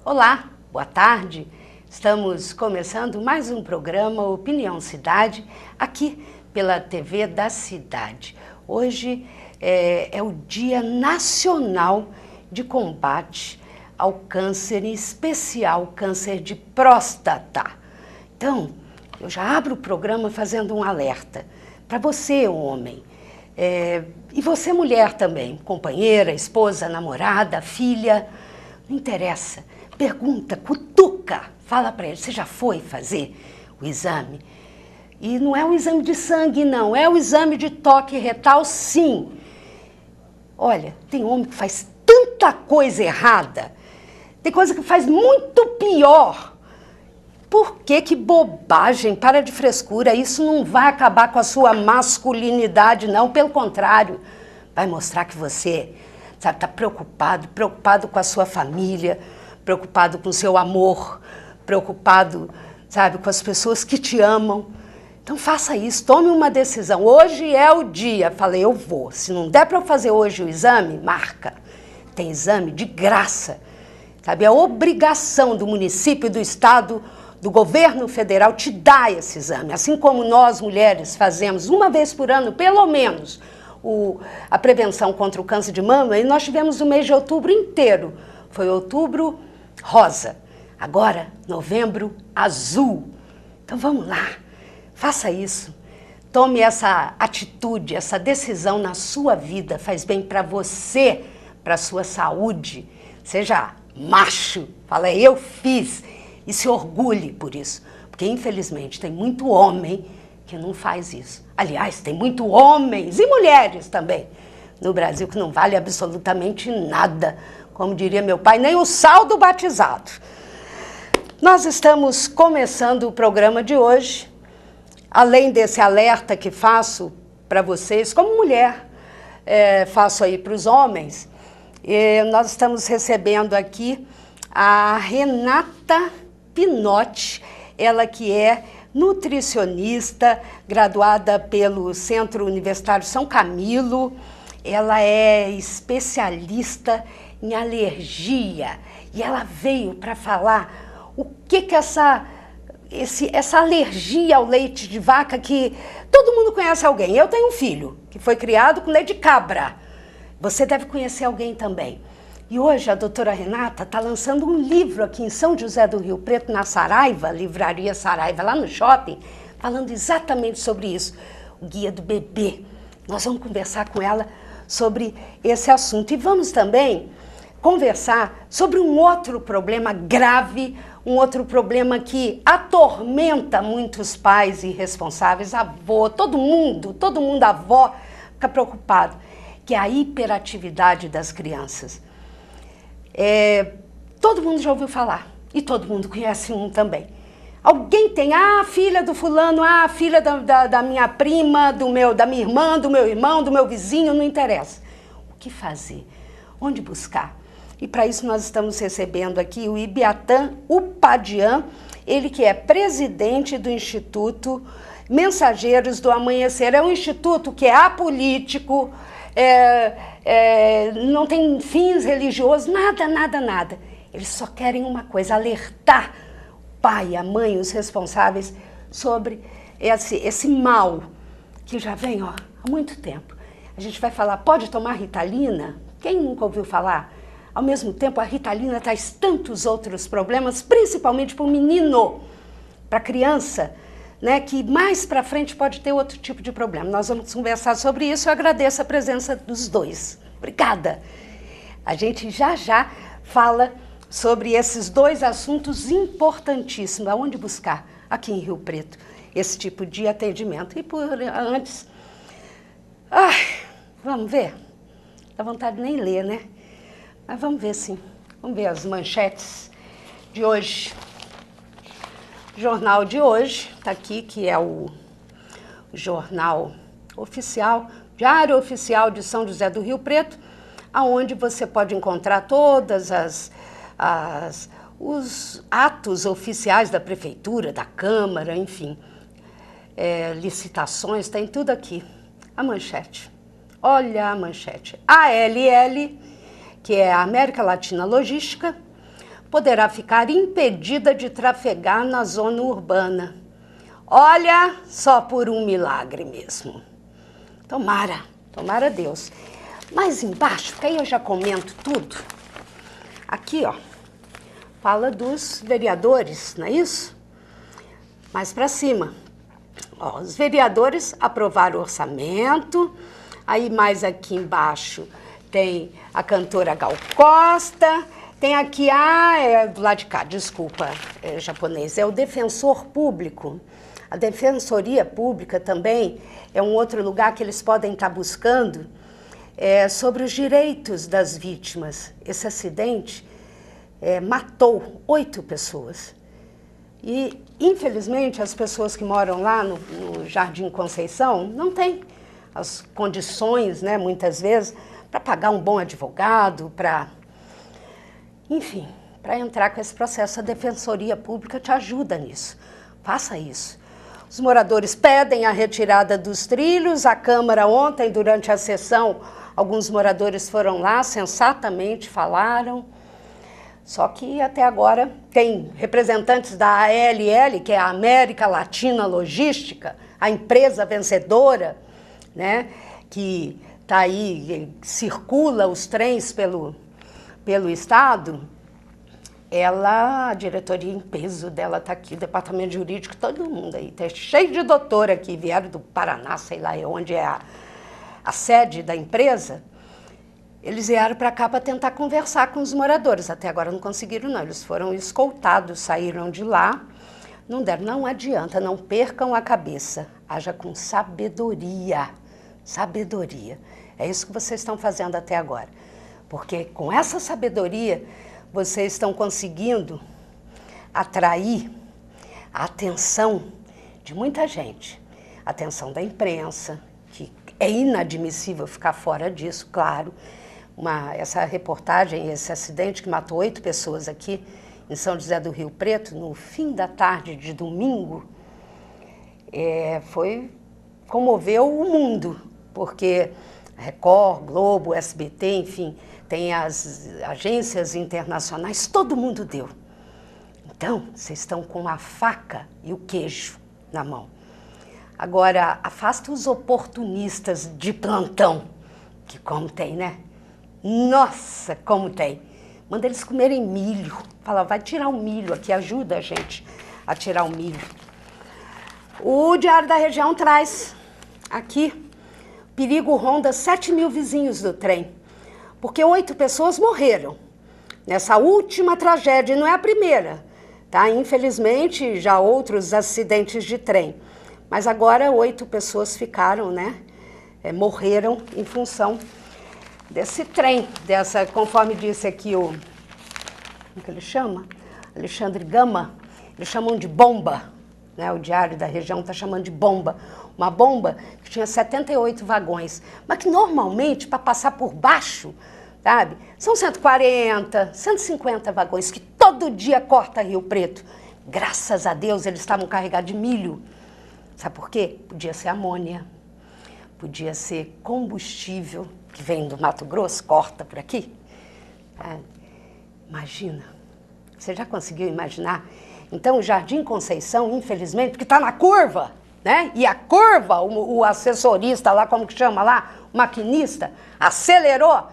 Olá, boa tarde. Estamos começando mais um programa Opinião Cidade, aqui pela TV da Cidade. Hoje é o Dia Nacional de Combate ao Câncer, em especial câncer de próstata. Então, eu já abro o programa fazendo um alerta para você, homem, e você, mulher também, companheira, esposa, namorada, filha, não interessa. Pergunta, cutuca, fala para ele, você já foi fazer o exame? E não é o exame de sangue, não, é o exame de toque retal, sim. Olha, tem homem que faz tanta coisa errada, tem coisa que faz muito pior. Por que que bobagem? Para de frescura, isso não vai acabar com a sua masculinidade, não, pelo contrário, vai mostrar que você, sabe, está preocupado com a sua família, preocupado com o seu amor, preocupado, sabe, com as pessoas que te amam. Então faça isso, tome uma decisão. Hoje é o dia. Falei, eu vou. Se não der para eu fazer hoje o exame, marca. Tem exame de graça. Sabe, é obrigação do município, do estado, do governo federal te dar esse exame. Assim como nós, mulheres, fazemos uma vez por ano, pelo menos, a prevenção contra o câncer de mama, e nós tivemos o mês de outubro inteiro. Foi outubro rosa, agora novembro azul. Então vamos lá, faça isso, tome essa atitude, essa decisão na sua vida, faz bem para você, para a sua saúde. Seja macho, fala eu fiz e se orgulhe por isso, porque infelizmente tem muito homem que não faz isso. Aliás, tem muito homens e mulheres também no Brasil que não vale absolutamente nada. Como diria meu pai, nem o sal do batizado. Nós estamos começando o programa de hoje, além desse alerta que faço para vocês, como mulher, faço aí para os homens, nós estamos recebendo aqui a Renata Pinotti, ela que é nutricionista, graduada pelo Centro Universitário São Camilo, ela é especialista em alergia, e ela veio para falar o que essa alergia ao leite de vaca, que todo mundo conhece alguém. Eu tenho um filho que foi criado com leite de cabra, você deve conhecer alguém também. E hoje a doutora Renata está lançando um livro aqui em São José do Rio Preto, na Saraiva, Livraria Saraiva, lá no shopping, falando exatamente sobre isso, o Guia do Bebê. Nós vamos conversar com ela sobre esse assunto. E vamos também conversar sobre um outro problema grave, um outro problema que atormenta muitos pais irresponsáveis, avô, todo mundo, avó, fica preocupado, que é a hiperatividade das crianças. Todo mundo já ouviu falar, e todo mundo conhece um também. Alguém tem, a filha do fulano, a filha da minha prima, da minha irmã, do meu irmão, do meu vizinho, não interessa. O que fazer? Onde buscar? E para isso nós estamos recebendo aqui o Ibiatan Upadian, ele que é presidente do Instituto Mensageiros do Amanhecer. É um instituto que é apolítico, não tem fins religiosos, nada. Eles só querem uma coisa, alertar o pai, a mãe, os responsáveis sobre esse mal que já vem há muito tempo. A gente vai falar, pode tomar Ritalina? Quem nunca ouviu falar? Ao mesmo tempo, a Ritalina traz tantos outros problemas, principalmente para o menino, para a criança, né, que mais para frente pode ter outro tipo de problema. Nós vamos conversar sobre isso. Eu agradeço a presença dos dois. Obrigada. A gente já fala sobre esses dois assuntos importantíssimos. Aonde buscar? Aqui em Rio Preto, esse tipo de atendimento. E antes, vamos ver? Dá vontade de nem ler, né? Mas vamos ver sim. Vamos ver as manchetes de hoje. O jornal de hoje está aqui, que é o jornal oficial, Diário Oficial de São José do Rio Preto, aonde você pode encontrar todas os atos oficiais da prefeitura, da Câmara, enfim, licitações, tem tudo aqui. A manchete. Olha a manchete. ALL, que é a América Latina Logística, poderá ficar impedida de trafegar na zona urbana. Olha, só por um milagre mesmo. Tomara Deus. Mais embaixo, que aí eu já comento tudo. Aqui, ó, fala dos vereadores, não é isso? Mais para cima. Ó, os vereadores aprovaram o orçamento. Aí mais aqui embaixo tem a cantora Gal Costa. Tem aqui, do lado de cá, desculpa, é japonês, é o defensor público. A defensoria pública também é um outro lugar que eles podem estar buscando sobre os direitos das vítimas. Esse acidente matou 8 pessoas. E, infelizmente, as pessoas que moram lá no Jardim Conceição não têm as condições, né, muitas vezes, para pagar um bom advogado, enfim, para entrar com esse processo. A Defensoria Pública te ajuda nisso. Faça isso. Os moradores pedem a retirada dos trilhos. A Câmara ontem, durante a sessão, alguns moradores foram lá, sensatamente falaram. Só que até agora tem representantes da ALL, que é a América Latina Logística, a empresa vencedora, né, que está aí, circula os trens pelo Estado. A diretoria em peso dela está aqui, o departamento jurídico, todo mundo aí, tá cheio de doutor aqui, vieram do Paraná, sei lá onde é a sede da empresa. Eles vieram para cá para tentar conversar com os moradores. Até agora não conseguiram, não. Eles foram escoltados, saíram de lá. Não deram. Não adianta, não percam a cabeça. Haja com sabedoria. Sabedoria. É isso que vocês estão fazendo até agora. Porque com essa sabedoria, vocês estão conseguindo atrair a atenção de muita gente. A atenção da imprensa, que é inadmissível ficar fora disso, claro. Essa reportagem, esse acidente que matou 8 pessoas aqui em São José do Rio Preto, no fim da tarde de domingo, comoveu o mundo, porque Record, Globo, SBT, enfim, tem as agências internacionais, todo mundo deu. Então, vocês estão com a faca e o queijo na mão. Agora, afasta os oportunistas de plantão, que como tem, né? Nossa, como tem. Manda eles comerem milho. Fala, vai tirar o milho aqui, ajuda a gente a tirar o milho. O Diário da Região traz aqui, perigo ronda 7.000 vizinhos do trem, porque 8 pessoas morreram nessa última tragédia, e não é a primeira, tá? Infelizmente, já outros acidentes de trem, mas agora 8 pessoas ficaram, né? Morreram em função desse trem, conforme disse aqui como que ele chama? Alexandre Gama, eles chamam de bomba, né? O Diário da Região está chamando de bomba. Uma bomba que tinha 78 vagões, mas que normalmente, para passar por baixo, sabe, são 140, 150 vagões, que todo dia corta Rio Preto. Graças a Deus eles estavam carregados de milho. Sabe por quê? Podia ser amônia, podia ser combustível, que vem do Mato Grosso, corta por aqui. Imagina, você já conseguiu imaginar? Então o Jardim Conceição, infelizmente, porque está na curva, né? E a curva, o assessorista lá, como que chama lá, o maquinista, acelerou,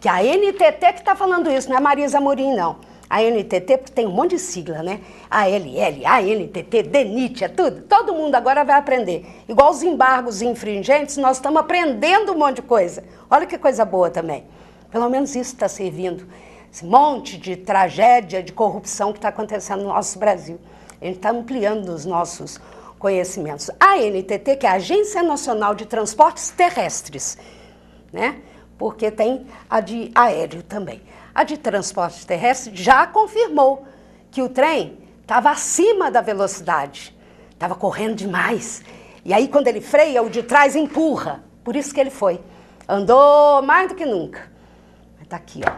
que a NTT que está falando isso, não é Marisa Amorim, não. A NTT, porque tem um monte de sigla, né? ALL, ANTT, DENIT, é tudo. Todo mundo agora vai aprender. Igual os embargos infringentes, nós estamos aprendendo um monte de coisa. Olha que coisa boa também. Pelo menos isso está servindo. Esse monte de tragédia, de corrupção que está acontecendo no nosso Brasil. A gente está ampliando os nossos conhecimentos. A ANTT, que é a Agência Nacional de Transportes Terrestres, né? Porque tem a de aéreo também. A de transporte terrestre já confirmou que o trem estava acima da velocidade, estava correndo demais. E aí, quando ele freia, o de trás empurra. Por isso que ele foi. Andou mais do que nunca. Está aqui, ó.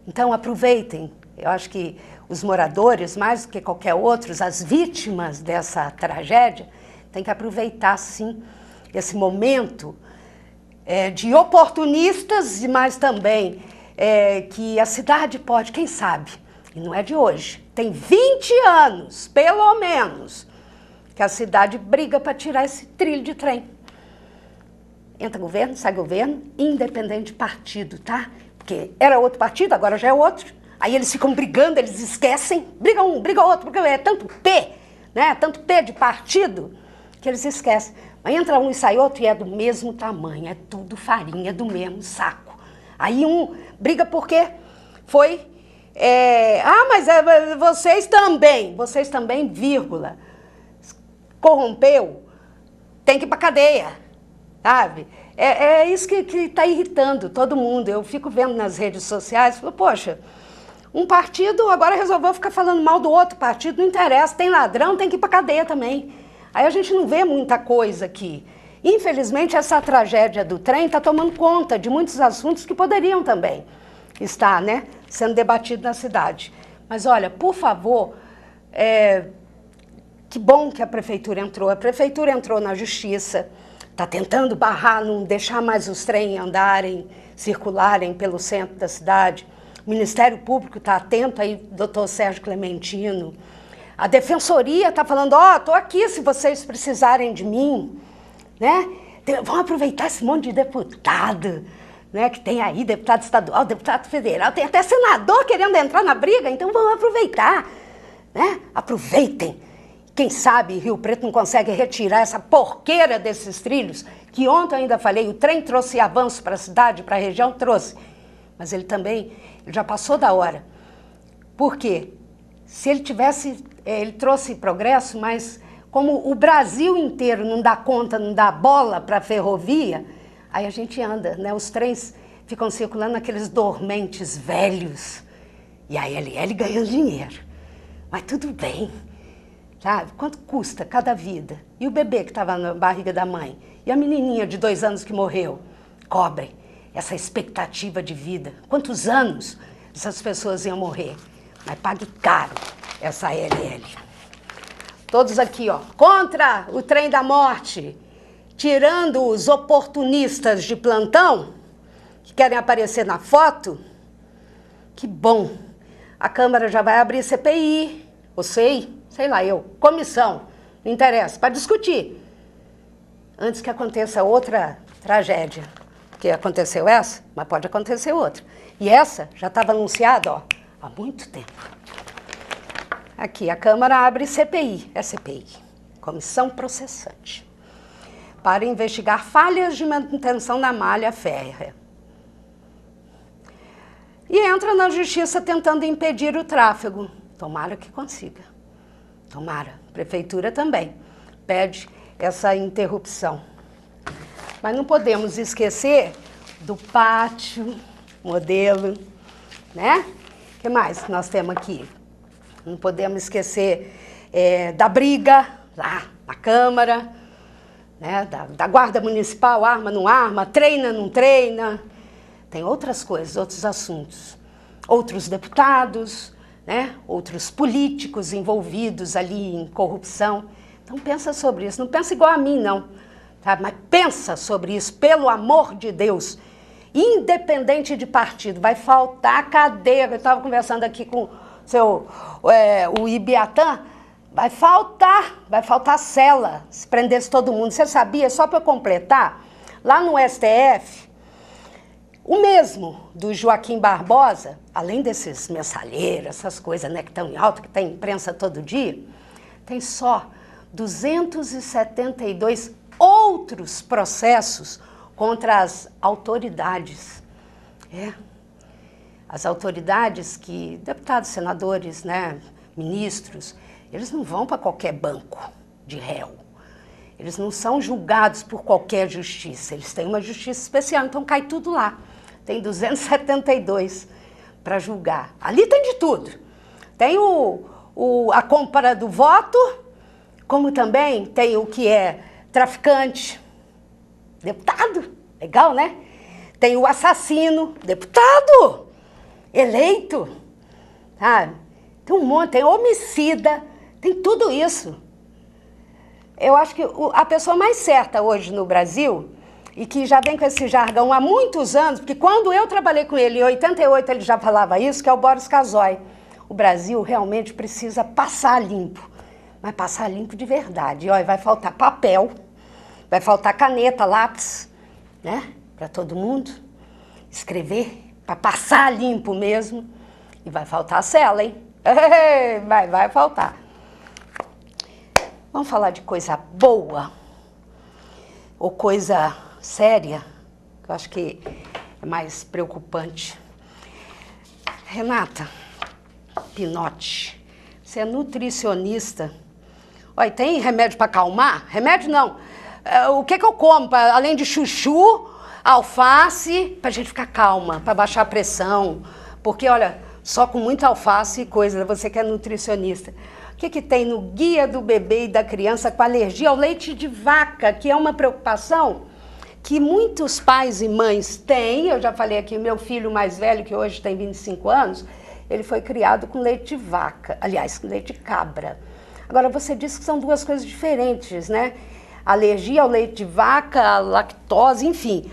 Então, aproveitem. Eu acho que os moradores, mais do que qualquer outro, as vítimas dessa tragédia, têm que aproveitar, sim, esse momento de oportunistas, mas também que a cidade pode, quem sabe, e não é de hoje, tem 20 anos, pelo menos, que a cidade briga para tirar esse trilho de trem. Entra governo, sai governo, independente de partido, tá? Porque era outro partido, agora já é outro. Aí eles ficam brigando, eles esquecem, briga um, briga outro, porque é tanto P, né? Tanto P de partido, que eles esquecem. Mas entra um e sai outro e é do mesmo tamanho, é tudo farinha do mesmo saco. Aí um briga porque foi... mas vocês também, vírgula, corrompeu, tem que ir pra cadeia, sabe? É isso que está irritando todo mundo. Eu fico vendo nas redes sociais, falo, poxa, um partido agora resolveu ficar falando mal do outro partido, não interessa, tem ladrão, tem que ir pra cadeia também. Aí a gente não vê muita coisa aqui. Infelizmente, essa tragédia do trem está tomando conta de muitos assuntos que poderiam também estar, né, sendo debatidos na cidade. Mas olha, por favor, que bom que a prefeitura entrou. A prefeitura entrou na justiça, está tentando barrar, não deixar mais os trens andarem, circularem pelo centro da cidade. O Ministério Público está atento aí, doutor Sérgio Clementino. A Defensoria está falando, estou aqui se vocês precisarem de mim, né? Vamos aproveitar esse monte de deputado, né, que tem aí, deputado estadual, deputado federal, tem até senador querendo entrar na briga, então vamos aproveitar, né? Aproveitem. Quem sabe Rio Preto não consegue retirar essa porqueira desses trilhos, que ontem eu ainda falei, o trem trouxe avanço para a cidade, para a região, trouxe. Mas ele já passou da hora. Por quê? Se ele tivesse, ele trouxe progresso, mas como o Brasil inteiro não dá conta, não dá bola para a ferrovia, aí a gente anda, né? Os trens ficam circulando naqueles dormentes velhos. E a LL ganhando dinheiro. Mas tudo bem, sabe? Quanto custa cada vida? E o bebê que estava na barriga da mãe? E a menininha de 2 anos que morreu? Cobrem essa expectativa de vida. Quantos anos essas pessoas iam morrer? Mas pague caro essa LL. Todos aqui, ó, contra o trem da morte, tirando os oportunistas de plantão, que querem aparecer na foto. Que bom. A Câmara já vai abrir CPI, ou sei lá eu, comissão, não interessa, para discutir. Antes que aconteça outra tragédia. Porque aconteceu essa, mas pode acontecer outra. E essa já estava anunciada, ó, há muito tempo. Aqui, a Câmara abre CPI, é CPI, Comissão Processante, para investigar falhas de manutenção da malha férrea. E entra na Justiça tentando impedir o tráfego. Tomara que consiga. Tomara. Prefeitura também pede essa interrupção. Mas não podemos esquecer do pátio, modelo, né? O que mais nós temos aqui? Não podemos esquecer da briga lá na Câmara, né? Da Guarda Municipal, arma, não arma, treina, não treina. Tem outras coisas, outros assuntos. Outros deputados, né? Outros políticos envolvidos ali em corrupção. Então pensa sobre isso. Não pensa igual a mim, não. Tá? Mas pensa sobre isso, pelo amor de Deus. Independente de partido, vai faltar cadeia. Eu estava conversando aqui com o Ibiatã, vai faltar cela, se prendesse todo mundo. Você sabia, só para eu completar, lá no STF, o mesmo do Joaquim Barbosa, além desses mensalheiros, essas coisas, né, que estão em alta, que tem imprensa todo dia, tem só 272 outros processos contra as autoridades. As autoridades que, deputados, senadores, né, ministros, eles não vão para qualquer banco de réu. Eles não são julgados por qualquer justiça. Eles têm uma justiça especial, então cai tudo lá. Tem 272 para julgar. Ali tem de tudo. Tem a compra do voto, como também tem o que é traficante, deputado, legal, né? Tem o assassino, deputado, eleito, sabe? Tem um monte, tem homicida, tem tudo isso. Eu acho que a pessoa mais certa hoje no Brasil, e que já vem com esse jargão há muitos anos, porque quando eu trabalhei com ele, em 88, ele já falava isso, que é o Boris Casoy. o Brasil realmente precisa passar limpo, mas passar limpo de verdade. E, olha, vai faltar papel, vai faltar caneta, lápis, né, para todo mundo escrever, para passar limpo mesmo, e vai faltar cela, hein? Vai faltar. Vamos falar de coisa boa ou coisa séria, que eu acho que é mais preocupante. Renata Pinotti, você é nutricionista. Olha, tem remédio para acalmar? Remédio não. O que eu como, além de chuchu, alface, para a gente ficar calma, para baixar a pressão? Porque, olha, só com muita alface e coisa, você que é nutricionista. O que tem no guia do bebê e da criança com alergia ao leite de vaca, que é uma preocupação que muitos pais e mães têm. Eu já falei aqui, meu filho mais velho, que hoje tem 25 anos, ele foi criado com leite de vaca, aliás, com leite de cabra. Agora, você disse que são duas coisas diferentes, né? Alergia ao leite de vaca, a lactose, enfim.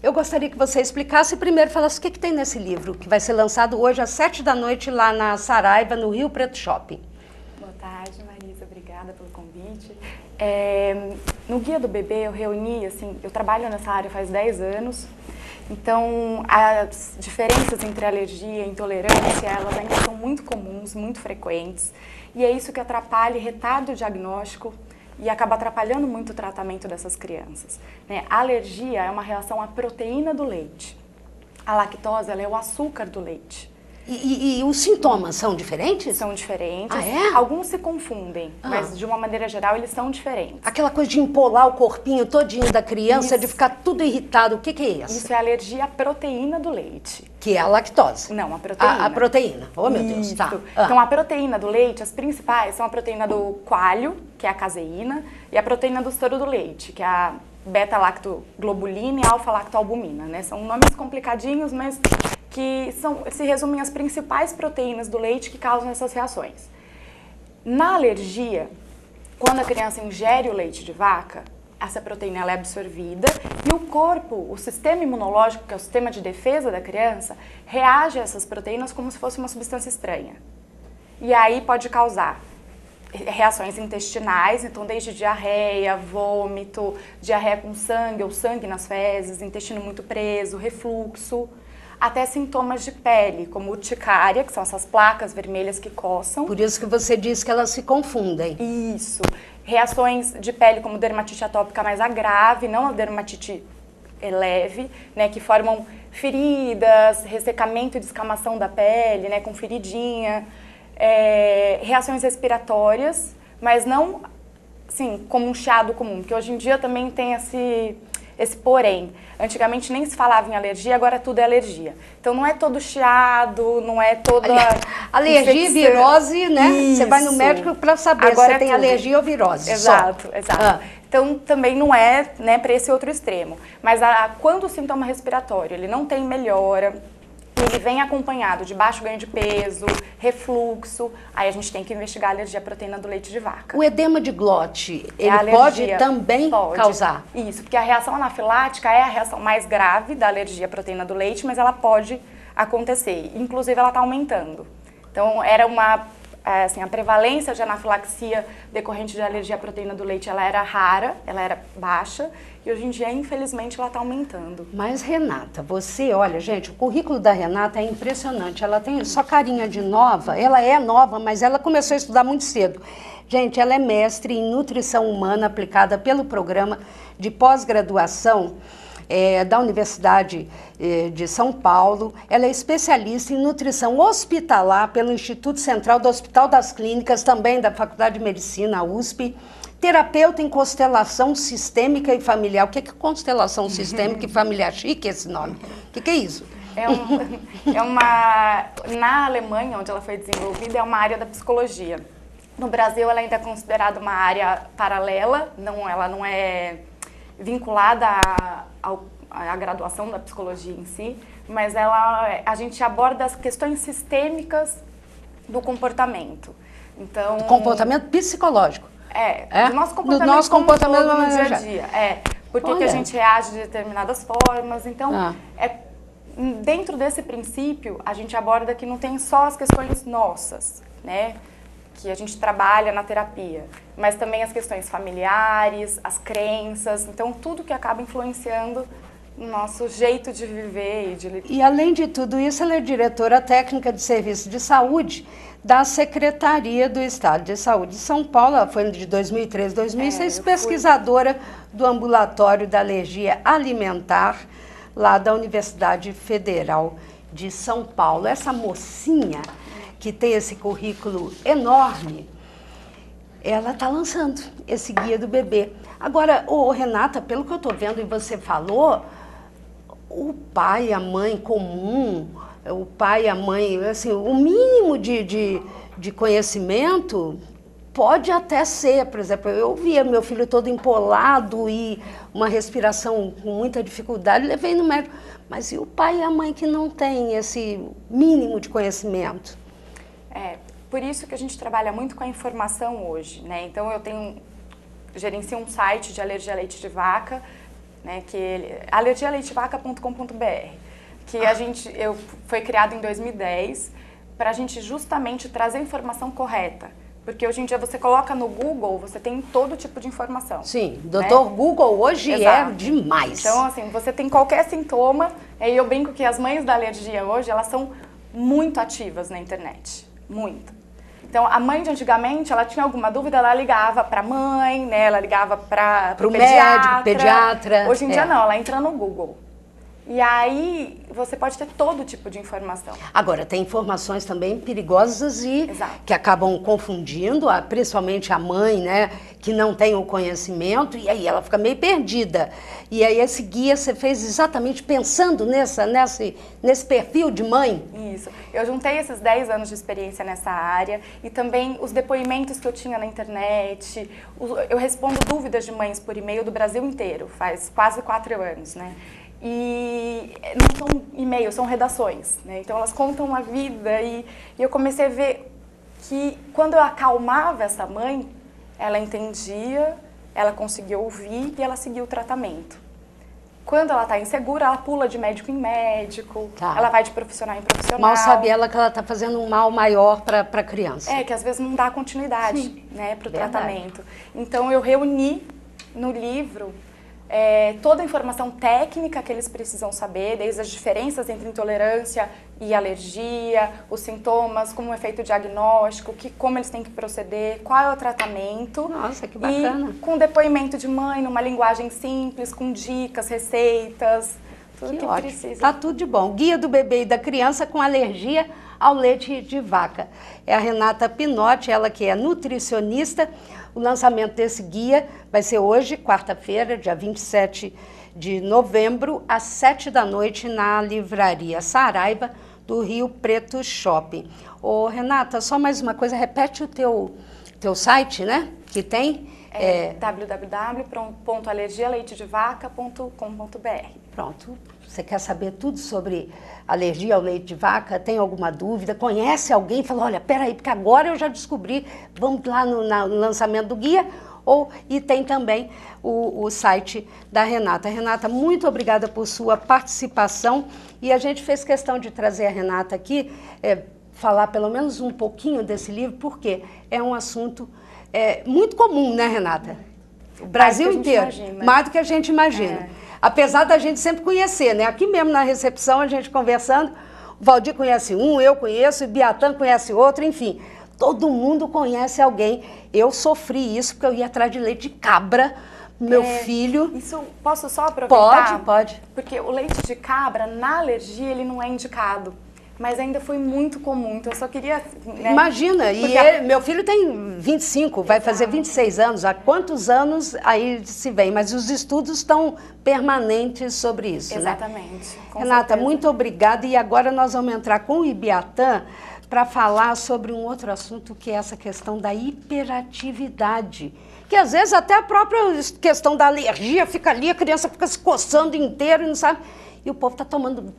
Eu gostaria que você explicasse e primeiro falasse o que tem nesse livro, que vai ser lançado hoje às 7h lá na Saraiva, no Rio Preto Shopping. Boa tarde, Marisa. Obrigada pelo convite. No Guia do Bebê eu reuni, assim, eu trabalho nessa área faz 10 anos, então as diferenças entre alergia e intolerância, elas ainda são muito comuns, muito frequentes, e é isso que atrapalha e retarda o diagnóstico e acaba atrapalhando muito o tratamento dessas crianças, né? A alergia é uma reação à proteína do leite, a lactose ela é o açúcar do leite. E os sintomas são diferentes? São diferentes. Ah, é? Alguns se confundem, mas de uma maneira geral eles são diferentes. Aquela coisa de empolar o corpinho todinho da criança, de ficar tudo irritado, o que é isso? Isso é alergia à proteína do leite. Que é a lactose? Não, a proteína. A proteína. Oh, meu Deus, tá. Então, a proteína do leite, as principais são a proteína do coalho, que é a caseína, e a proteína do soro do leite, que é a beta-lactoglobulina e alfa-lactoalbumina, né? São nomes complicadinhos, mas que se resumem às principais proteínas do leite que causam essas reações. Na alergia, quando a criança ingere o leite de vaca, essa proteína ela é absorvida e o corpo, o sistema imunológico, que é o sistema de defesa da criança, reage a essas proteínas como se fosse uma substância estranha. E aí pode causar reações intestinais, então desde diarreia, vômito, diarreia com sangue ou sangue nas fezes, intestino muito preso, refluxo, até sintomas de pele, como urticária, que são essas placas vermelhas que coçam. Por isso que você disse que elas se confundem. Isso. Reações de pele como dermatite atópica mais grave, não a dermatite leve, né, que formam feridas, ressecamento e descamação da pele, né, com feridinha. Reações respiratórias, mas não assim, como um chiado comum, porque hoje em dia também tem esse porém. Antigamente nem se falava em alergia, agora tudo é alergia. Então não é todo chiado, não é toda alergia e virose, né? Isso. Você vai no médico para saber agora se tem alergia ou virose. Exato, só. Exato. Então também não é, né, para esse outro extremo. Mas quando o sintoma respiratório ele não tem melhora, ele vem acompanhado de baixo ganho de peso, refluxo, aí a gente tem que investigar a alergia à proteína do leite de vaca. O edema de glote, ele pode também causar? Isso, porque a reação anafilática é a reação mais grave da alergia à proteína do leite, mas ela pode acontecer, inclusive ela está aumentando. Então era a prevalência de anafilaxia decorrente de alergia à proteína do leite, ela era rara, ela era baixa, e hoje em dia, infelizmente, ela está aumentando. Mas, Renata, você, olha, gente, o currículo da Renata é impressionante. Ela tem só carinha de nova, ela é nova, mas ela começou a estudar muito cedo. Gente, ela é mestre em nutrição humana aplicada pelo programa de pós-graduação da Universidade de São Paulo. Ela é especialista em nutrição hospitalar pelo Instituto Central do Hospital das Clínicas, também da Faculdade de Medicina, a USP. Terapeuta em constelação sistêmica e familiar. O que é constelação sistêmica e familiar? Chique esse nome. O que é isso? Na Alemanha, onde ela foi desenvolvida, é uma área da psicologia. No Brasil, ela ainda é considerada uma área paralela, ela não é vinculada à graduação da psicologia em si, mas a gente aborda as questões sistêmicas do comportamento. Então, do comportamento psicológico. Do nosso comportamento no dia a dia. Por que a gente reage de determinadas formas. Então, dentro desse princípio, a gente aborda que não tem só as questões nossas, né, que a gente trabalha na terapia, mas também as questões familiares, as crenças, então tudo que acaba influenciando no nosso jeito de viver. E além de tudo isso, ela é diretora técnica de serviço de saúde da Secretaria do Estado de Saúde de São Paulo. Ela foi de 2003 a 2006, pesquisadora do Ambulatório da Alergia Alimentar, lá da Universidade Federal de São Paulo. Essa mocinha que tem esse currículo enorme, ela está lançando esse guia do bebê. Agora, Renata, pelo que eu estou vendo e você falou, o pai e a mãe comum, o pai e a mãe, assim, o mínimo de conhecimento pode até ser, por exemplo, eu via meu filho todo empolado e uma respiração com muita dificuldade, levei no médico. Mas e o pai e a mãe que não têm esse mínimo de conhecimento? Por isso que a gente trabalha muito com a informação hoje, né? Então eu gerencio um site de alergia a leite de vaca, né, que é alergialeitevaca.com.br, que foi criado em 2010 para a gente justamente trazer a informação correta. Porque hoje em dia você coloca no Google, você tem todo tipo de informação. Sim, doutor, né? Google hoje Exato. É demais. Então, assim, você tem qualquer sintoma, e eu brinco que as mães da alergia hoje, elas são muito ativas na internet, muito. Então, a mãe de antigamente, ela tinha alguma dúvida, ela ligava para a mãe, né? Ela ligava para o médico, pediatra. Hoje em dia não, ela entra no Google. E aí você pode ter todo tipo de informação. Agora, tem informações também perigosas e Exato. Que acabam confundindo, principalmente a mãe, né, que não tem o conhecimento, e aí ela fica meio perdida. E aí esse guia você fez exatamente pensando nesse perfil de mãe? Isso. Eu juntei esses 10 anos de experiência nessa área e também os depoimentos que eu tinha na internet. Eu respondo dúvidas de mães por e-mail do Brasil inteiro, faz quase 4 anos, né? E não são e-mails, são redações, né? Então elas contam a vida e eu comecei a ver que quando eu acalmava essa mãe, ela entendia, ela conseguia ouvir e ela seguia o tratamento. Quando ela está insegura, ela pula de médico em médico, ela vai de profissional em profissional. Mal sabe ela que ela está fazendo um mal maior para a criança. Que às vezes não dá continuidade, né, para o tratamento. Então eu reuni no livro toda a informação técnica que eles precisam saber, desde as diferenças entre intolerância e alergia, os sintomas, como é feito o diagnóstico, como eles têm que proceder, qual é o tratamento. Nossa, que bacana. E com depoimento de mãe, numa linguagem simples, com dicas, receitas, tudo que precisa. Tá tudo de bom. Guia do bebê e da criança com alergia ao leite de vaca. É a Renata Pinotti, ela que é nutricionista. O lançamento desse guia vai ser hoje, quarta-feira, dia 27 de novembro, às 7 da noite, na livraria Saraiva do Rio Preto Shopping. Renata, só mais uma coisa, repete o teu site, né? Que tem? www.alergialeitedevaca.com.br. Pronto. Você quer saber tudo sobre alergia ao leite de vaca? Tem alguma dúvida? Conhece alguém? Fala, olha, peraí, porque agora eu já descobri, vamos lá no lançamento do guia. E tem também o site da Renata. Renata, muito obrigada por sua participação. E a gente fez questão de trazer a Renata aqui, falar pelo menos um pouquinho desse livro, porque é um assunto muito comum, né, Renata? O Brasil inteiro, mais do que a gente imagina. Apesar da gente sempre conhecer, né? Aqui mesmo na recepção, a gente conversando, o Valdir conhece um, eu conheço, o Biatan conhece outro, enfim. Todo mundo conhece alguém. Eu sofri isso porque eu ia atrás de leite de cabra, meu filho. Isso, posso só aproveitar? Pode. Porque o leite de cabra, na alergia, ele não é indicado. Mas ainda foi muito comum, então eu só queria... Né? Imagina, meu filho tem 25, vai fazer 26 anos, há quantos anos aí se vem, mas os estudos estão permanentes sobre isso, Exatamente, né? Com Renata, certeza. muito obrigada, e agora nós vamos entrar com o Ibiatan para falar sobre um outro assunto, que é essa questão da hiperatividade, que às vezes até a própria questão da alergia fica ali, a criança fica se coçando inteiro e não sabe... E o povo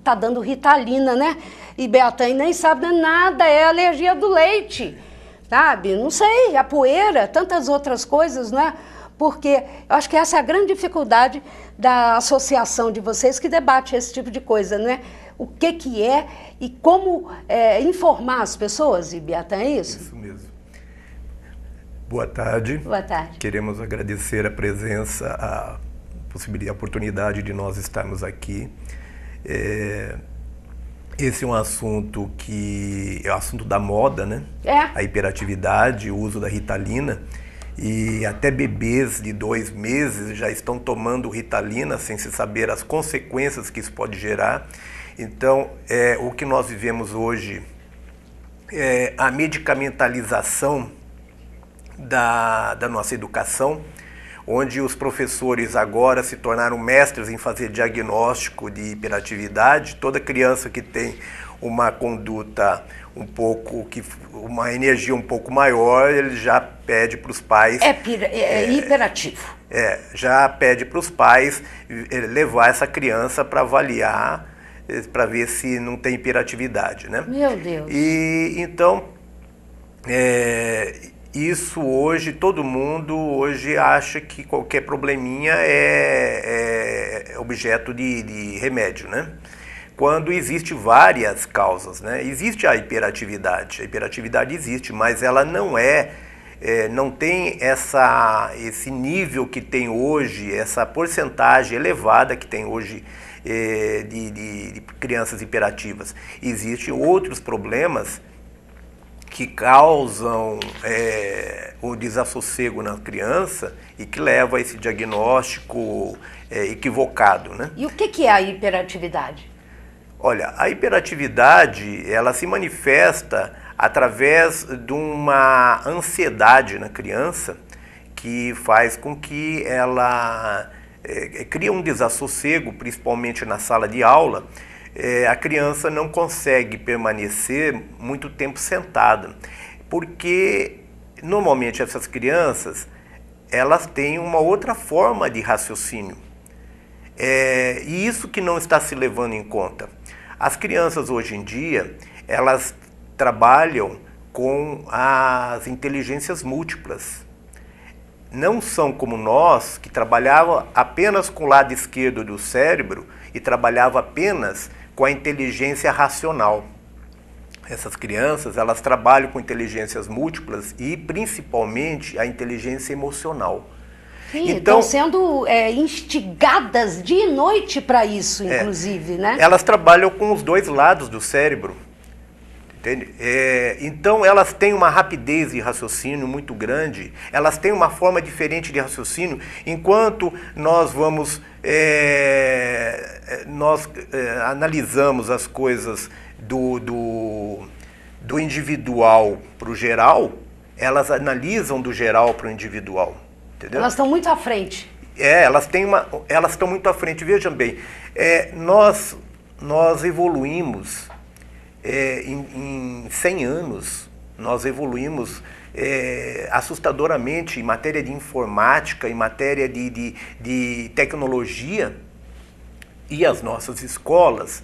tá dando Ritalina, né? E Beatan nem sabe nada, é alergia do leite, sabe? Não sei, a poeira, tantas outras coisas, né? Porque eu acho que essa é a grande dificuldade da associação de vocês que debate esse tipo de coisa, né? o que é e como informar as pessoas, Ibiatã, é isso? Isso mesmo. Boa tarde. Boa tarde. Queremos agradecer a presença, a possibilidade, a oportunidade de nós estarmos aqui. Esse é um assunto que é o assunto da moda, né? A hiperatividade, o uso da Ritalina. E até bebês de 2 meses já estão tomando Ritalina sem se saber as consequências que isso pode gerar. Então, o que nós vivemos hoje é a medicamentalização da nossa educação, onde os professores agora se tornaram mestres em fazer diagnóstico de hiperatividade. Toda criança que tem uma conduta uma energia um pouco maior, ele já pede para os pais... hiperativo. Já pede para os pais levar essa criança para avaliar, para ver se não tem hiperatividade, né? Meu Deus! E então, isso hoje, todo mundo hoje acha que qualquer probleminha é objeto de remédio, né? Quando existe várias causas, né? Existe a hiperatividade existe, mas ela não tem esse nível que tem hoje, essa porcentagem elevada que tem hoje de crianças hiperativas. Existem outros problemas que causam o desassossego na criança e que levam a esse diagnóstico equivocado, né? E o que é a hiperatividade? Olha, a hiperatividade, ela se manifesta através de uma ansiedade na criança que faz com que ela cria um desassossego, principalmente na sala de aula. A criança não consegue permanecer muito tempo sentada, porque normalmente essas crianças, elas têm uma outra forma de raciocínio. E isso que não está se levando em conta. As crianças hoje em dia, elas trabalham com as inteligências múltiplas. Não são como nós, que trabalhava apenas com o lado esquerdo do cérebro e trabalhava apenas com a inteligência racional. Essas crianças, elas trabalham com inteligências múltiplas e principalmente a inteligência emocional. Sim, então, estão sendo instigadas dia e noite para isso, inclusive, né? Elas trabalham com os 2 lados do cérebro, entende? Então, elas têm uma rapidez de raciocínio muito grande, elas têm uma forma diferente de raciocínio, enquanto nós analisamos as coisas do individual para o geral, elas analisam do geral para o individual. Entendeu? Elas estão muito à frente. Elas estão muito à frente. Vejam bem, nós evoluímos em 100 anos, nós evoluímos assustadoramente em matéria de informática, em matéria de tecnologia, e as nossas escolas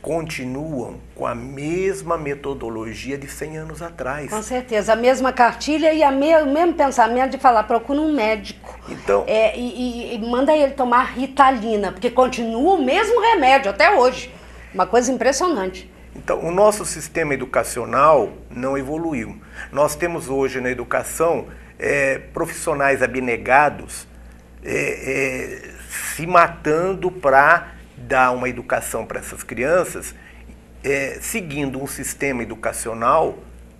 continuam com a mesma metodologia de 100 anos atrás. Com certeza, a mesma cartilha e o mesmo pensamento de falar, procura um médico. Então, e manda ele tomar Ritalina, porque continua o mesmo remédio até hoje. Uma coisa impressionante. Então, o nosso sistema educacional não evoluiu. Nós temos hoje na educação profissionais abnegados se matando para dar uma educação para essas crianças, seguindo um sistema educacional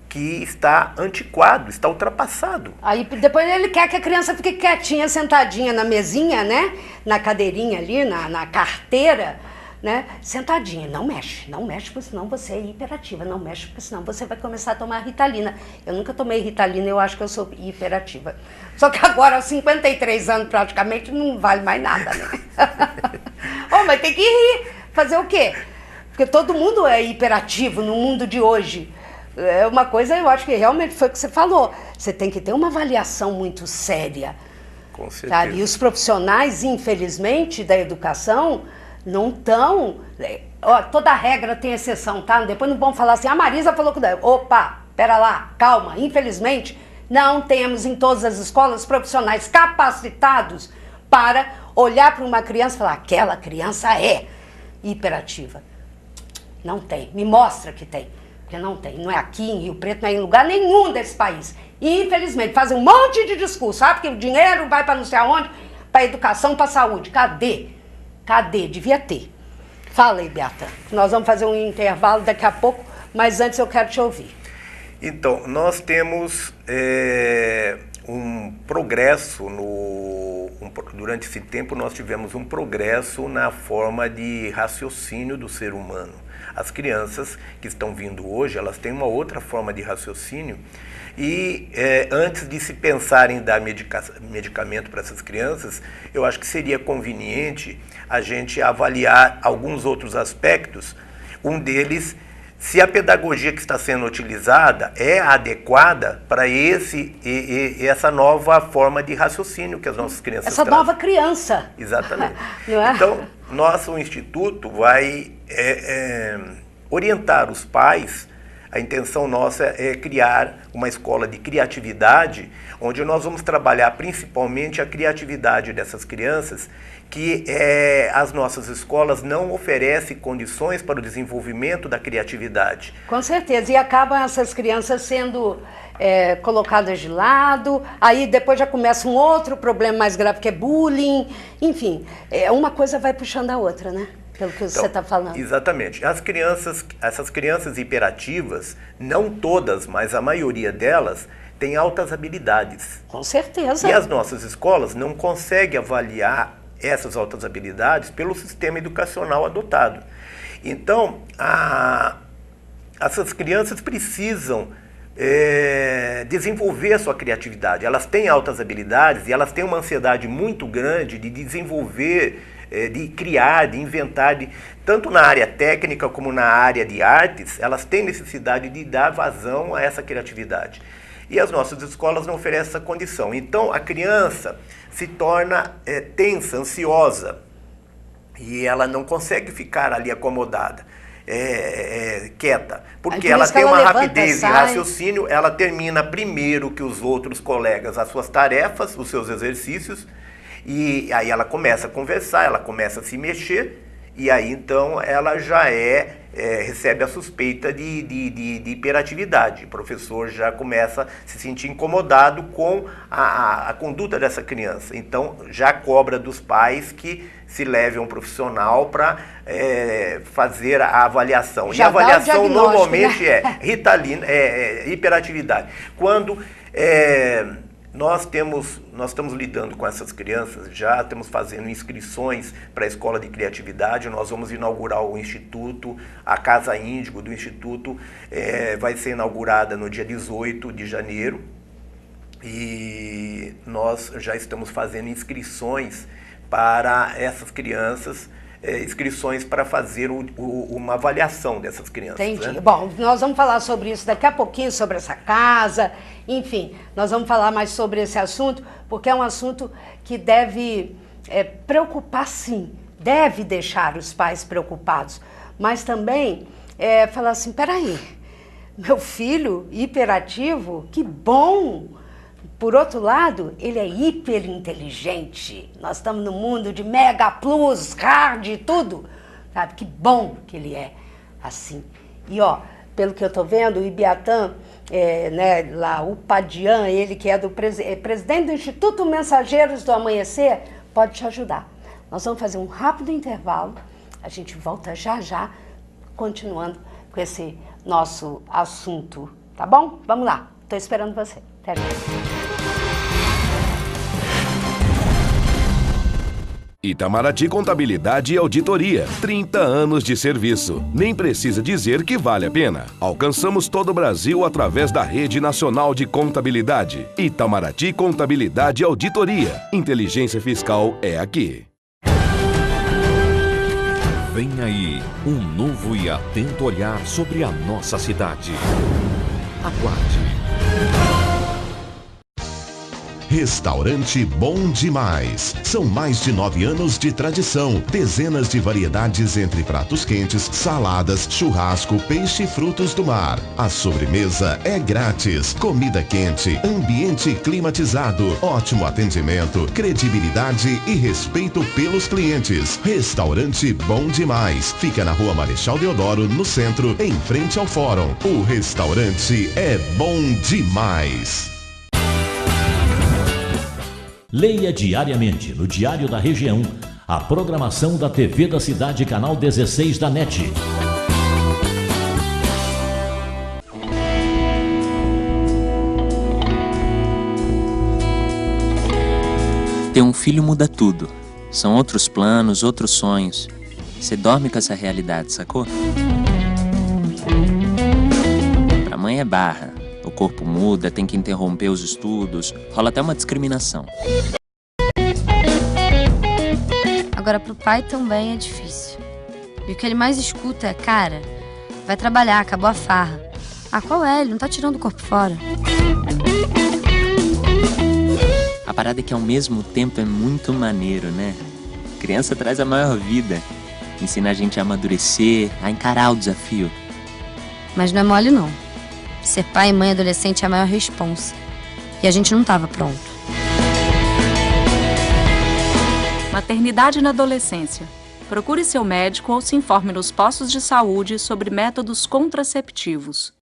que está antiquado, está ultrapassado. Aí depois ele quer que a criança fique quietinha, sentadinha na mesinha, né? Na cadeirinha ali, na carteira, né? Sentadinha, não mexe, porque senão você é hiperativa, não mexe, porque senão você vai começar a tomar Ritalina. Eu nunca tomei Ritalina, eu acho que eu sou hiperativa. Só que agora, aos 53 anos praticamente, não vale mais nada, né? Mas tem que rir, fazer o quê? Porque todo mundo é hiperativo no mundo de hoje. É uma coisa, eu acho que realmente foi o que você falou. Você tem que ter uma avaliação muito séria. Com certeza. Tá? E os profissionais, infelizmente, da educação não estão... Toda regra tem exceção, tá? Depois não vão falar assim, a Marisa falou que... Opa, pera lá, calma. Infelizmente, não temos em todas as escolas profissionais capacitados para olhar para uma criança e falar, aquela criança é hiperativa. Não tem. Me mostra que tem. Porque não tem. Não é aqui em Rio Preto, não é em lugar nenhum desse país. E, infelizmente, fazem um monte de discurso. Sabe que o dinheiro vai para não sei aonde? Para educação, para saúde. Cadê? Cadê? Devia ter. Fala aí, Beata. Nós vamos fazer um intervalo daqui a pouco, mas antes eu quero te ouvir. Então, nós temos um progresso durante esse tempo nós tivemos um progresso na forma de raciocínio do ser humano. As crianças que estão vindo hoje, elas têm uma outra forma de raciocínio e antes de se pensar em dar medicamento para essas crianças, eu acho que seria conveniente a gente avaliar alguns outros aspectos. Um deles, se a pedagogia que está sendo utilizada é adequada para essa nova forma de raciocínio que as nossas crianças trazem. Essa nova criança. Exatamente. Não é? Então, nosso instituto vai orientar os pais. A intenção nossa é criar uma escola de criatividade, onde nós vamos trabalhar principalmente a criatividade dessas crianças, que as nossas escolas não oferecem condições para o desenvolvimento da criatividade. Com certeza, e acabam essas crianças sendo colocadas de lado, aí depois já começa um outro problema mais grave, que é bullying, enfim, uma coisa vai puxando a outra, né? Pelo que você está falando. Exatamente. Essas crianças hiperativas, não todas, mas a maioria delas, têm altas habilidades. Com certeza. E as nossas escolas não conseguem avaliar essas altas habilidades pelo sistema educacional adotado. Então, essas crianças precisam desenvolver a sua criatividade. Elas têm altas habilidades e elas têm uma ansiedade muito grande de desenvolver, de criar, de inventar, tanto na área técnica como na área de artes, elas têm necessidade de dar vazão a essa criatividade. E as nossas escolas não oferecem essa condição. Então, a criança se torna tensa, ansiosa, e ela não consegue ficar ali acomodada, quieta, porque ela tem uma rapidez de raciocínio, ela termina primeiro que os outros colegas as suas tarefas, os seus exercícios, e aí ela começa a conversar, ela começa a se mexer, e aí então ela já recebe a suspeita de hiperatividade. O professor já começa a se sentir incomodado com a conduta dessa criança. Então já cobra dos pais que se leve a um profissional para fazer a avaliação. Já e a avaliação normalmente né? Ritalina, hiperatividade. Quando nós estamos lidando com essas crianças, já estamos fazendo inscrições para a Escola de Criatividade, nós vamos inaugurar o Instituto, a Casa Índigo do Instituto vai ser inaugurada no dia 18 de janeiro e nós já estamos fazendo inscrições para essas crianças, inscrições para fazer uma avaliação dessas crianças. Entendi. Né? Bom, nós vamos falar sobre isso daqui a pouquinho, sobre essa casa, enfim, nós vamos falar mais sobre esse assunto, porque é um assunto que deve preocupar, sim, deve deixar os pais preocupados, mas também falar assim, peraí, meu filho hiperativo, que bom! Por outro lado, ele é hiperinteligente. Nós estamos no mundo de Mega Plus, Hard e tudo. Sabe? Que bom que ele é assim. E, ó, pelo que eu estou vendo, o Ibiatã, lá, o Padian, ele que é presidente do Instituto Mensageiros do Amanhecer, pode te ajudar. Nós vamos fazer um rápido intervalo. A gente volta já já, continuando com esse nosso assunto. Tá bom? Vamos lá. Estou esperando você. Até já. Itamaraty Contabilidade e Auditoria, 30 anos de serviço. Nem precisa dizer que vale a pena. Alcançamos todo o Brasil através da Rede Nacional de Contabilidade. Itamaraty Contabilidade e Auditoria. Inteligência fiscal é aqui. Vem aí um novo e atento olhar sobre a nossa cidade. Aguarde. Restaurante Bom Demais. São mais de 9 anos de tradição. Dezenas de variedades entre pratos quentes, saladas, churrasco, peixe e frutos do mar. A sobremesa é grátis. Comida quente, ambiente climatizado, ótimo atendimento, credibilidade e respeito pelos clientes. Restaurante Bom Demais. Fica na Rua Marechal Deodoro, no centro, em frente ao Fórum. O restaurante é bom demais. Leia diariamente no Diário da Região a programação da TV da Cidade, canal 16 da NET. Ter um filho muda tudo. São outros planos, outros sonhos. Você dorme com essa realidade, sacou? Pra mãe é barra. O corpo muda, tem que interromper os estudos, rola até uma discriminação. Agora pro pai também é difícil. E o que ele mais escuta é: cara, vai trabalhar, acabou a farra. Ah, qual é? Ele não tá tirando o corpo fora. A parada é que ao mesmo tempo é muito maneiro, né? Criança traz a maior vida. Ensina a gente a amadurecer, a encarar o desafio. Mas não é mole não. Ser pai e mãe adolescente é a maior responsa. E a gente não tava pronto. Maternidade na adolescência. Procure seu médico ou se informe nos postos de saúde sobre métodos contraceptivos.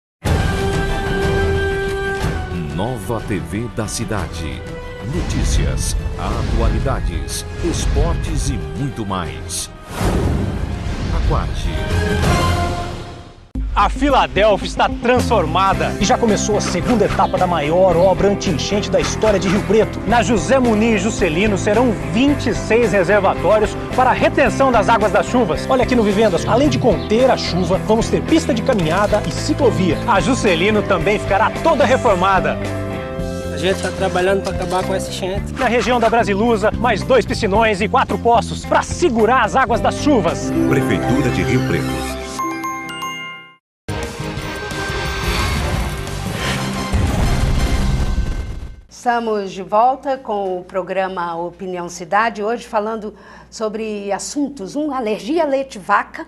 Nova TV da Cidade. Notícias, atualidades, esportes e muito mais. Aguarde. A Filadélfia está transformada e já começou a segunda etapa da maior obra anti-enchente da história de Rio Preto. Na José Muniz Juscelino serão 26 reservatórios para a retenção das águas das chuvas. Olha aqui no Vivendas, além de conter a chuva, vamos ter pista de caminhada e ciclovia. A Juscelino também ficará toda reformada. A gente está trabalhando para acabar com essa enchente. Na região da Brasilusa, mais 2 piscinões e 4 poços para segurar as águas das chuvas. Prefeitura de Rio Preto. Estamos de volta com o programa Opinião Cidade, hoje falando sobre assuntos, alergia a leite vaca.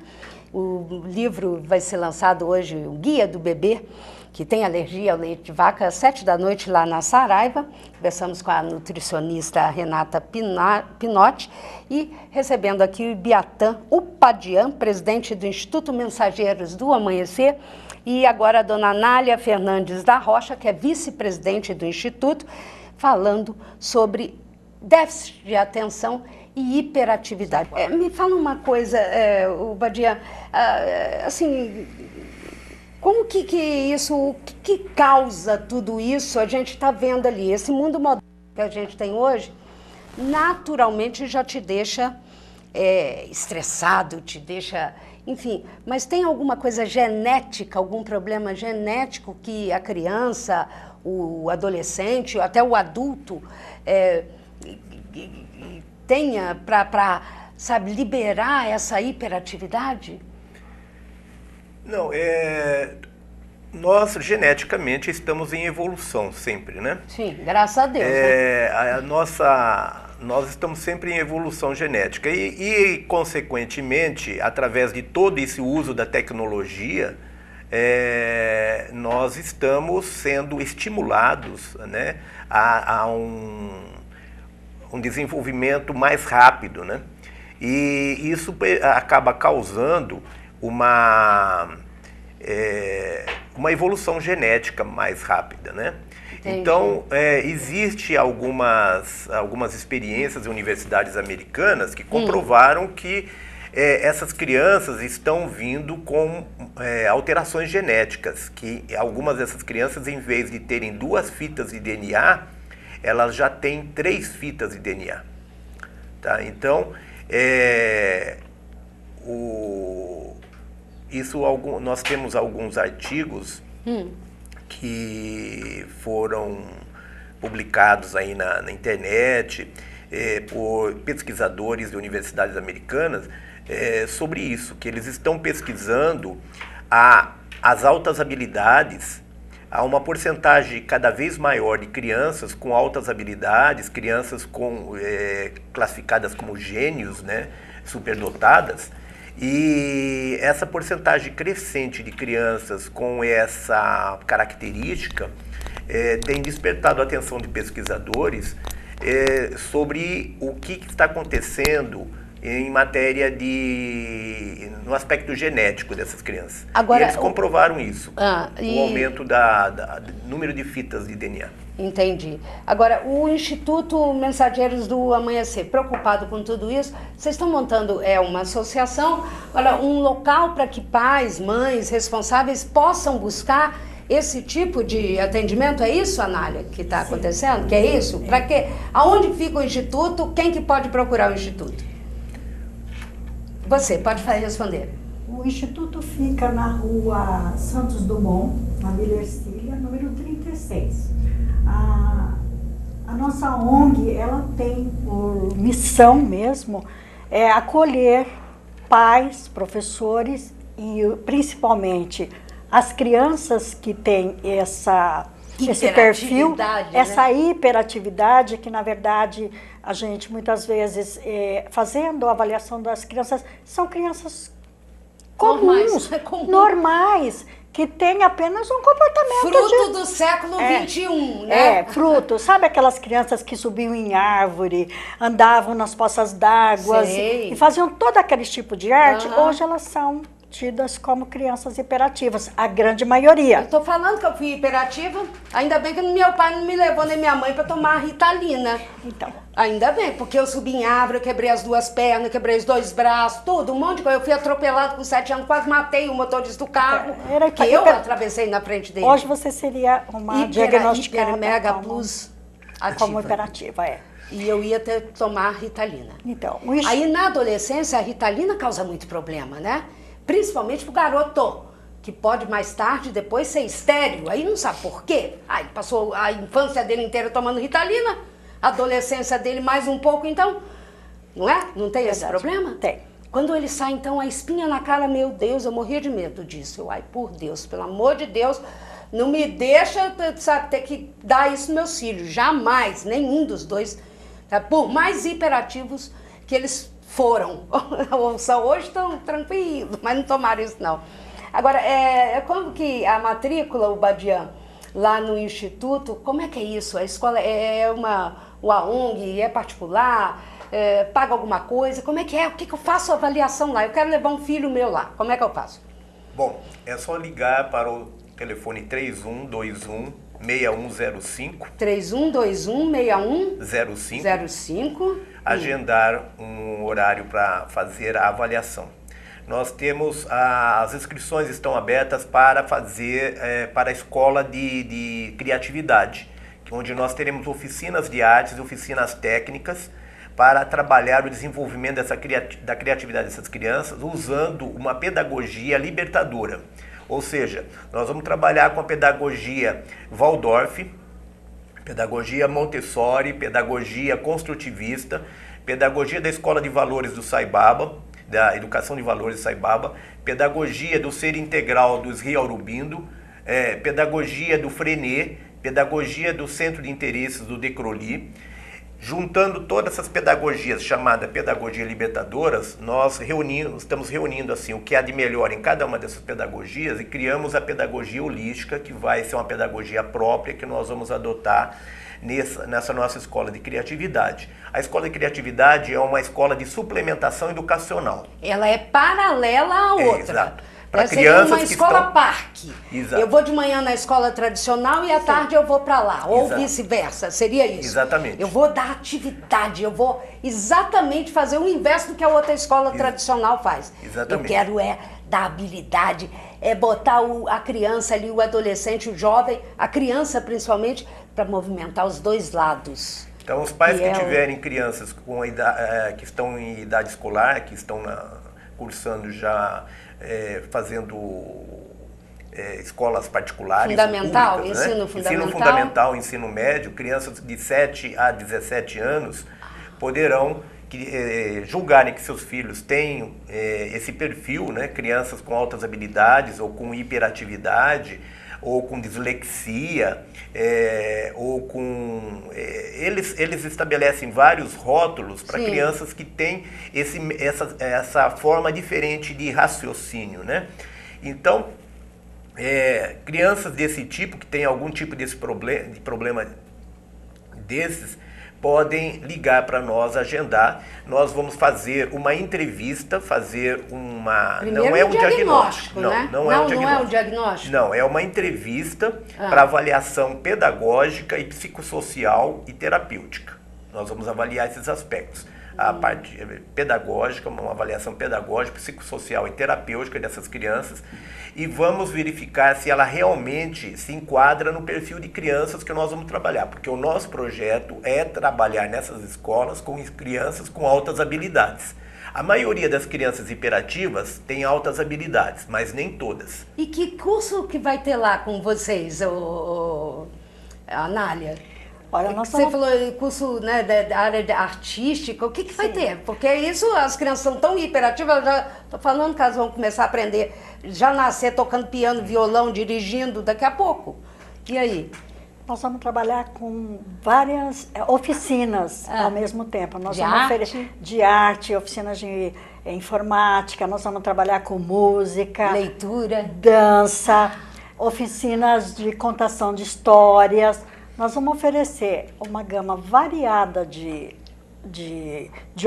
O livro vai ser lançado hoje, o Guia do Bebê, que tem alergia ao leite de vaca, às 7 da noite lá na Saraiva. Conversamos com a nutricionista Renata Pinotti e recebendo aqui o Ibiatã Upadian, presidente do Instituto Mensageiros do Amanhecer, e agora a dona Nália Fernandes da Rocha, que é vice-presidente do Instituto, falando sobre déficit de atenção e hiperatividade. Me fala uma coisa, Upadian, assim, como que isso, o que causa tudo isso? A gente está vendo ali, esse mundo moderno que a gente tem hoje, naturalmente já te deixa estressado, te deixa... Enfim, mas tem alguma coisa genética, algum problema genético que a criança, o adolescente, até o adulto tenha para, sabe, liberar essa hiperatividade? Não, nós geneticamente estamos em evolução sempre, né? Sim, graças a Deus. Né? Nós estamos sempre em evolução genética e, consequentemente, através de todo esse uso da tecnologia, nós estamos sendo estimulados, né, a um desenvolvimento mais rápido, né? E isso acaba causando uma evolução genética mais rápida, né? Entendi. Então, existe algumas experiências em universidades americanas que comprovaram que essas crianças estão vindo com alterações genéticas, que algumas dessas crianças, em vez de terem 2 fitas de DNA, elas já têm 3 fitas de DNA. Tá? Então, nós temos alguns artigos que foram publicados aí na internet por pesquisadores de universidades americanas sobre isso, que eles estão pesquisando as altas habilidades, há uma porcentagem cada vez maior de crianças com altas habilidades, crianças classificadas como gênios, né, superdotadas, e essa porcentagem crescente de crianças com essa característica tem despertado a atenção de pesquisadores sobre o que está acontecendo em matéria no aspecto genético dessas crianças. Agora, e eles comprovaram isso, o aumento do número de fitas de DNA. Entendi. Agora, o Instituto Mensageiros do Amanhecer, preocupado com tudo isso, vocês estão montando uma associação, um local para que pais, mães, responsáveis possam buscar esse tipo de atendimento? É isso, Anália, que está acontecendo? Que é isso? Para quê? Aonde fica o Instituto? Quem que pode procurar o Instituto? Você pode responder. O Instituto fica na rua Santos Dumont, na Vila Ercília, número 36. A nossa ONG, ela tem por missão mesmo acolher pais, professores e principalmente as crianças que têm esse perfil, essa hiperatividade que, na verdade, a gente muitas vezes, fazendo a avaliação das crianças, são crianças comuns, normais, que têm apenas um comportamento fruto do século XXI, né? Fruto. Sabe aquelas crianças que subiam em árvore, andavam nas poças d'água e faziam todo aquele tipo de arte? Hoje elas são tidas como crianças hiperativas, a grande maioria. Eu tô falando que eu fui hiperativa, ainda bem que meu pai não me levou nem minha mãe para tomar Ritalina. Então. Ainda bem, porque eu subi em árvore, eu quebrei as 2 pernas, quebrei os 2 braços, tudo, um monte de coisa. Eu fui atropelado com 7 anos, quase matei o motorista do carro, que eu atravessei na frente dele. Hoje você seria uma diagnosticada hiper, mega plus ativa. Como hiperativa, E eu ia ter que tomar Ritalina. Então, aí na adolescência a Ritalina causa muito problema, né? Principalmente pro garoto, que pode mais tarde depois ser estéril, aí não sabe por quê. Aí passou a infância dele inteira tomando Ritalina, a adolescência dele mais um pouco, então, não é? Não tem esse problema? Tem. Quando ele sai, então, a espinha na cara, meu Deus, eu morria de medo disso. Ai, por Deus, pelo amor de Deus, não me deixa, sabe, ter que dar isso aos meus filhos. Jamais, nenhum dos dois, sabe? Por mais hiperativos que eles foram. Hoje estão tranquilos, mas não tomaram isso, não. Agora, como que a matrícula, o Badian, lá no Instituto, como é que é isso? A escola é uma ONG, é particular, paga alguma coisa? Como é que é? O que eu faço a avaliação lá? Eu quero levar um filho meu lá. Como é que eu faço? Bom, é só ligar para o telefone 3121-6105. 3121-6105. Agendar um horário para fazer a avaliação. Nós temos, as inscrições estão abertas para fazer, para a escola de criatividade, onde nós teremos oficinas de artes, oficinas técnicas, para trabalhar o desenvolvimento da criatividade dessas crianças, usando uma pedagogia libertadora. Ou seja, nós vamos trabalhar com a pedagogia Waldorf, pedagogia Montessori, pedagogia construtivista, pedagogia da Escola de Valores do Saibaba, da Educação de Valores do Saibaba, pedagogia do Ser Integral do Sri Aurobindo, pedagogia do Freinet, pedagogia do Centro de Interesses do Decroly. Juntando todas essas pedagogias, chamadas pedagogia libertadoras, nós estamos reunindo assim, o que há de melhor em cada uma dessas pedagogias e criamos a pedagogia holística, que vai ser uma pedagogia própria que nós vamos adotar nessa nossa escola de criatividade. A escola de criatividade é uma escola de suplementação educacional. Ela é paralela à outra. Exato. Para crianças uma escola parque. Exato. Eu vou de manhã na escola tradicional e à tarde eu vou para lá. Ou vice-versa, seria isso? Exatamente. Eu vou dar atividade, eu vou exatamente fazer o inverso do que a outra escola tradicional faz. Exatamente. Eu quero dar habilidade, botar a criança ali, o adolescente, o jovem, a criança principalmente, para movimentar os dois lados. Então os pais que tiverem crianças com que estão em idade escolar, que estão cursando já, fazendo escolas particulares, fundamental, públicas, ensino né? fundamental. Ensino fundamental, ensino médio, crianças de 7 a 17 anos poderão julgarem que seus filhos têm esse perfil, né? Crianças com altas habilidades ou com hiperatividade ou com dislexia, ou com... Eles estabelecem vários rótulos para crianças que têm essa forma diferente de raciocínio, né? Então, crianças desse tipo, que têm algum tipo de problema desses, podem ligar para nós, agendar. Nós vamos fazer uma entrevista, Primeiro não é um diagnóstico. Né? Não é um diagnóstico. Não, é uma entrevista para avaliação pedagógica e psicossocial e terapêutica. Nós vamos avaliar esses aspectos. A parte pedagógica, uma avaliação pedagógica, psicossocial e terapêutica dessas crianças, e vamos verificar se ela realmente se enquadra no perfil de crianças que nós vamos trabalhar, porque o nosso projeto é trabalhar nessas escolas com crianças com altas habilidades. A maioria das crianças hiperativas tem altas habilidades, mas nem todas. E que curso que vai ter lá com vocês, Anália? Olha, você falou curso, né, da área artística, o que vai ter? Porque isso, as crianças são tão hiperativas, eu já estou falando que elas vão começar a aprender, já nascer tocando piano, violão, dirigindo daqui a pouco. E aí? Nós vamos trabalhar com várias oficinas ao mesmo tempo. Nós vamos oferecer de arte, oficinas de informática, nós vamos trabalhar com música, leitura, dança, oficinas de contação de histórias. Nós vamos oferecer uma gama variada de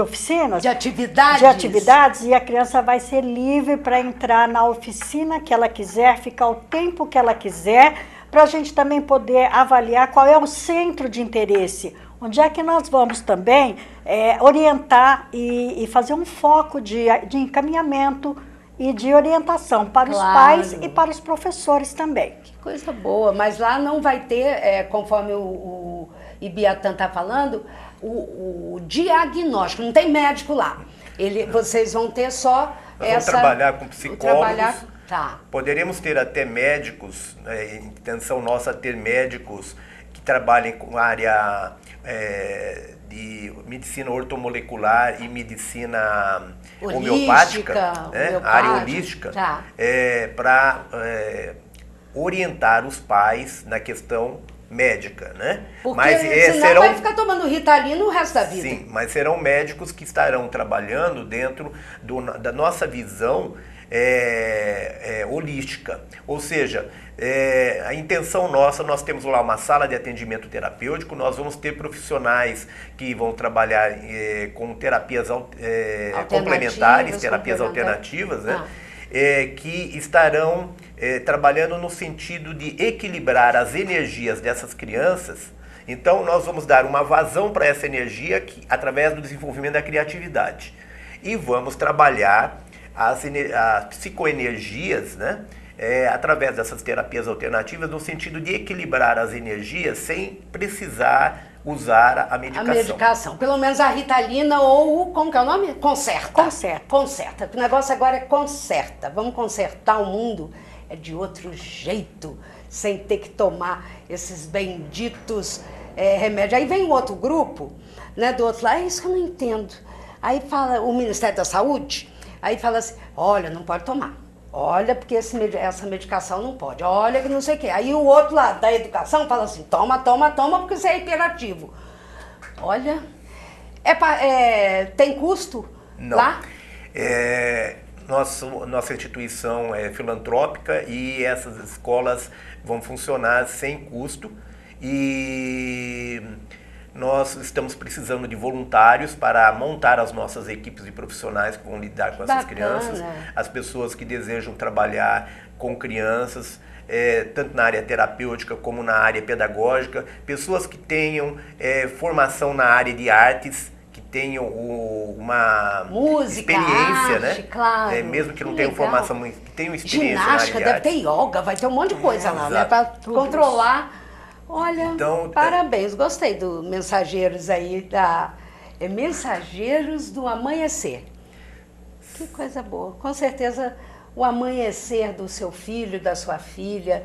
oficinas. De atividades. E a criança vai ser livre para entrar na oficina que ela quiser, ficar o tempo que ela quiser, para a gente também poder avaliar qual é o centro de interesse. Onde é que nós vamos também orientar e fazer um foco de encaminhamento e de orientação para os pais e para os professores também. Que coisa boa, mas lá não vai ter, conforme o Ibiatã está falando, o diagnóstico, não tem médico lá. Vocês vão ter só Vamos trabalhar com psicólogos, Tá. Poderemos ter até médicos, intenção nossa ter médicos que trabalhem com a área de medicina ortomolecular e medicina homeopática, né? A área holística, tá. Para orientar os pais na questão médica, né? Porque senão vai ficar tomando Ritalina o resto da vida. Sim, mas serão médicos que estarão trabalhando dentro da nossa visão holística. Ou seja, a intenção nossa, nós temos lá uma sala de atendimento terapêutico, nós vamos ter profissionais que vão trabalhar com terapias complementares, terapias alternativas, né? Que estarão trabalhando no sentido de equilibrar as energias dessas crianças. Então, nós vamos dar uma vazão para essa energia através do desenvolvimento da criatividade. E vamos trabalhar as psicoenergias, né? Através dessas terapias alternativas, no sentido de equilibrar as energias sem precisar usar a medicação. A medicação, pelo menos a Ritalina ou, como que é o nome? Concerta. Concerta. O negócio agora é conserta. Vamos consertar o mundo de outro jeito, sem ter que tomar esses benditos remédios. Aí vem um outro grupo, né, do outro lado, é isso que eu não entendo. Aí fala o Ministério da Saúde, aí fala assim, olha, não pode tomar. Olha, porque essa medicação não pode. Olha que não sei o quê. Aí o outro lado da educação fala assim, toma, porque você é hiperativo. Olha, tem custo lá? Nossa instituição é filantrópica e essas escolas vão funcionar sem custo. E nós estamos precisando de voluntários para montar as nossas equipes de profissionais que vão lidar com essas crianças. As pessoas que desejam trabalhar com crianças, tanto na área terapêutica como na área pedagógica. Pessoas que tenham formação na área de artes, que tenham uma música, experiência, arte, né? Claro. Mesmo que não tenham formação, que tenham experiência ginástica, na área de deve ter yoga, vai ter um monte de coisa lá, né? Para controlar. Olha, então, parabéns, gostei do Mensageiros aí, Mensageiros do Amanhecer. Que coisa boa, com certeza o amanhecer do seu filho, da sua filha,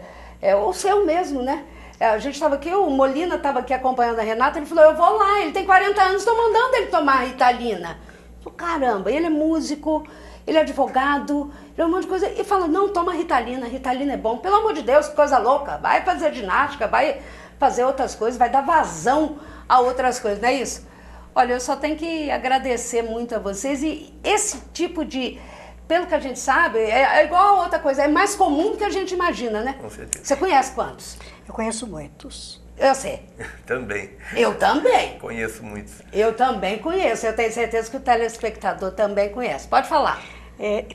o seu mesmo, né? A gente estava aqui, o Molina estava aqui acompanhando a Renata, ele falou, eu vou lá, ele tem 40 anos, estou mandando ele tomar Ritalina. Eu falei, caramba, ele é músico, ele é advogado, ele é um monte de coisa, e fala, não, toma Ritalina, Ritalina é bom, pelo amor de Deus, que coisa louca, vai fazer ginástica, vai fazer outras coisas, vai dar vazão a outras coisas, não é isso? Olha, eu só tenho que agradecer muito a vocês, e esse tipo de, pelo que a gente sabe, é igual a outra coisa, é mais comum do que a gente imagina, né? Com certeza. Você conhece quantos? Eu conheço muitos. Eu sei. Também. Eu também. Conheço muitos. Eu também conheço. Eu tenho certeza que o telespectador também conhece. Pode falar.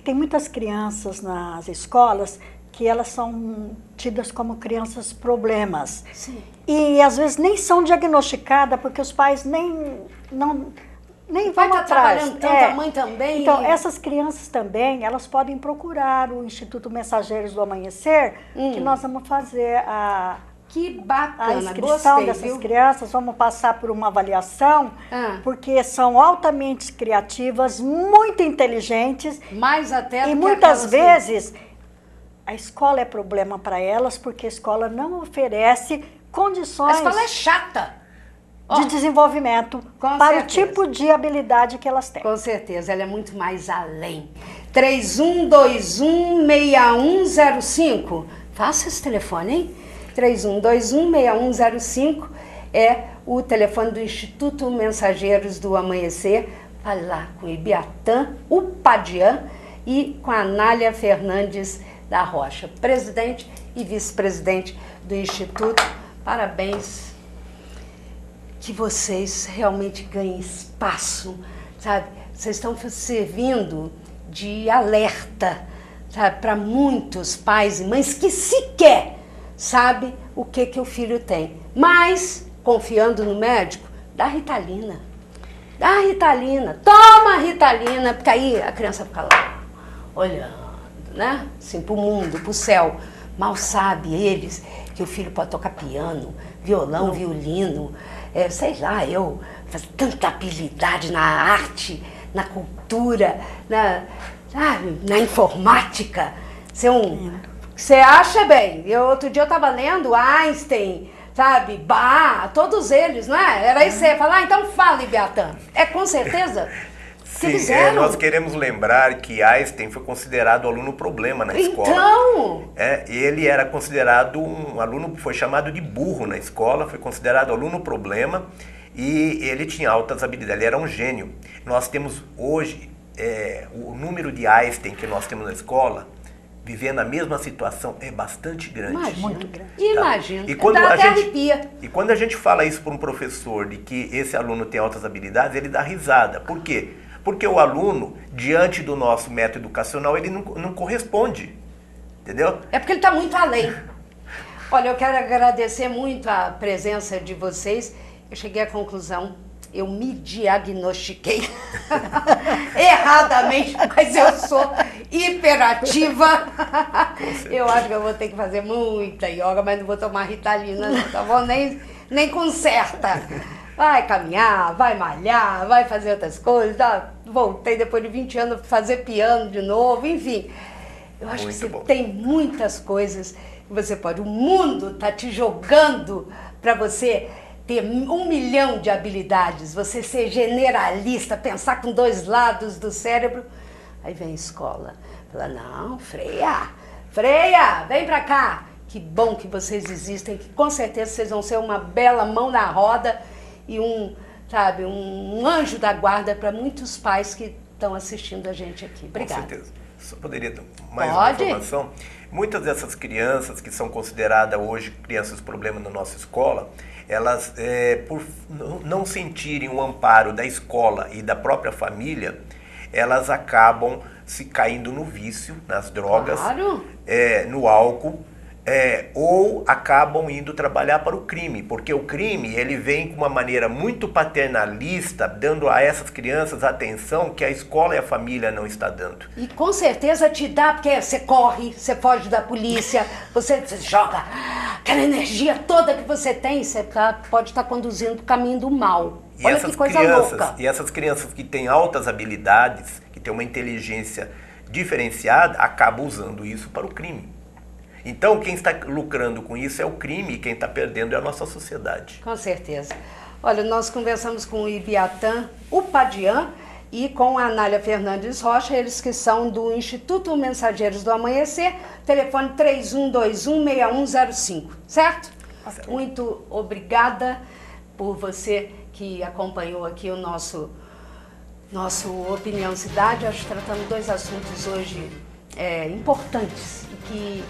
Tem muitas crianças nas escolas que elas são tidas como crianças problemas. Sim. E às vezes nem são diagnosticadas porque os pais nem vão atrás. Trabalhando tanto, a mãe também. Então, essas crianças também, elas podem procurar o Instituto Mensageiros do Amanhecer, que nós vamos fazer que bacana, a inscrição dessas crianças, vamos passar por uma avaliação, porque são altamente criativas, muito inteligentes. Mais até do e que muitas vezes a escola é problema para elas, porque a escola não oferece condições... A escola é chata. De desenvolvimento para o tipo de habilidade que elas têm. Com certeza, ela é muito mais além. 3121-6105. Faça esse telefone, hein? 3121-6105 é o telefone do Instituto Mensageiros do Amanhecer. Fale lá com o Ibiatã, o Padian e com a Anália Fernandes da Rocha, presidente e vice-presidente do Instituto. Parabéns, que vocês realmente ganhem espaço, sabe? Vocês estão servindo de alerta, sabe, para muitos pais e mães que sequer sabe o que o filho tem. Mas, confiando no médico, dá Ritalina. Dá Ritalina. Toma Ritalina, porque aí a criança fica lá, olhando, né? Assim, pro mundo, pro céu. Mal sabe eles que o filho pode tocar piano, violão, violino, sei lá, fazer tanta habilidade na arte, na cultura, na informática. Você acha bem? Outro dia eu estava lendo Einstein, sabe, Bach, todos eles, não é? Era isso que você ia falar? Então fala, Ibiatã. Com certeza? Sim, nós queremos lembrar que Einstein foi considerado aluno problema na escola. Então! Ele era considerado um aluno, foi chamado de burro na escola, foi considerado aluno problema e ele tinha altas habilidades, ele era um gênio. Nós temos hoje, o número de Einstein que nós temos na escola, vivendo a mesma situação, é bastante grande. Imagina. Muito grande. Imagina. E quando a gente fala isso para um professor, de que esse aluno tem altas habilidades, ele dá risada. Por quê? Porque o aluno, diante do nosso método educacional, ele não corresponde. Entendeu? É porque ele está muito além. Olha, eu quero agradecer muito a presença de vocês. Eu cheguei à conclusão, eu me diagnostiquei erradamente, mas eu sou hiperativa. Eu acho que eu vou ter que fazer muita yoga, mas não vou tomar Ritalina, não, tá bom? Nem conserta. Vai caminhar, vai malhar, vai fazer outras coisas. Voltei depois de 20 anos fazer piano de novo, enfim. Eu acho que você tem muitas coisas que você pode. O mundo está te jogando para você ter 1 milhão de habilidades, você ser generalista, pensar com 2 lados do cérebro. Aí vem a escola, fala, não, freia, vem pra cá. Que bom que vocês existem, que com certeza vocês vão ser uma bela mão na roda e um anjo da guarda para muitos pais que estão assistindo a gente aqui. Obrigada. Com certeza. Só poderia dar mais uma informação? Muitas dessas crianças que são consideradas hoje crianças problema na nossa escola, elas, por não sentirem o amparo da escola e da própria família, elas acabam se caindo no vício, nas drogas, no álcool, ou acabam indo trabalhar para o crime, porque o crime ele vem com uma maneira muito paternalista, dando a essas crianças atenção que a escola e a família não está dando. E com certeza te dá, porque você corre, você foge da polícia, você joga aquela energia toda que você tem, você pode estar conduzindo para o caminho do mal. Olha que coisa louca. E essas crianças que têm altas habilidades, que têm uma inteligência diferenciada, acabam usando isso para o crime. Então, quem está lucrando com isso é o crime e quem está perdendo é a nossa sociedade. Com certeza. Olha, nós conversamos com o Ibiatã, o Padian, e com a Anália Fernandes Rocha, eles que são do Instituto Mensageiros do Amanhecer, telefone 3121-6105, certo? Muito obrigada por você que acompanhou aqui o nosso Opinião Cidade. Acho que tratamos 2 assuntos hoje importantes e que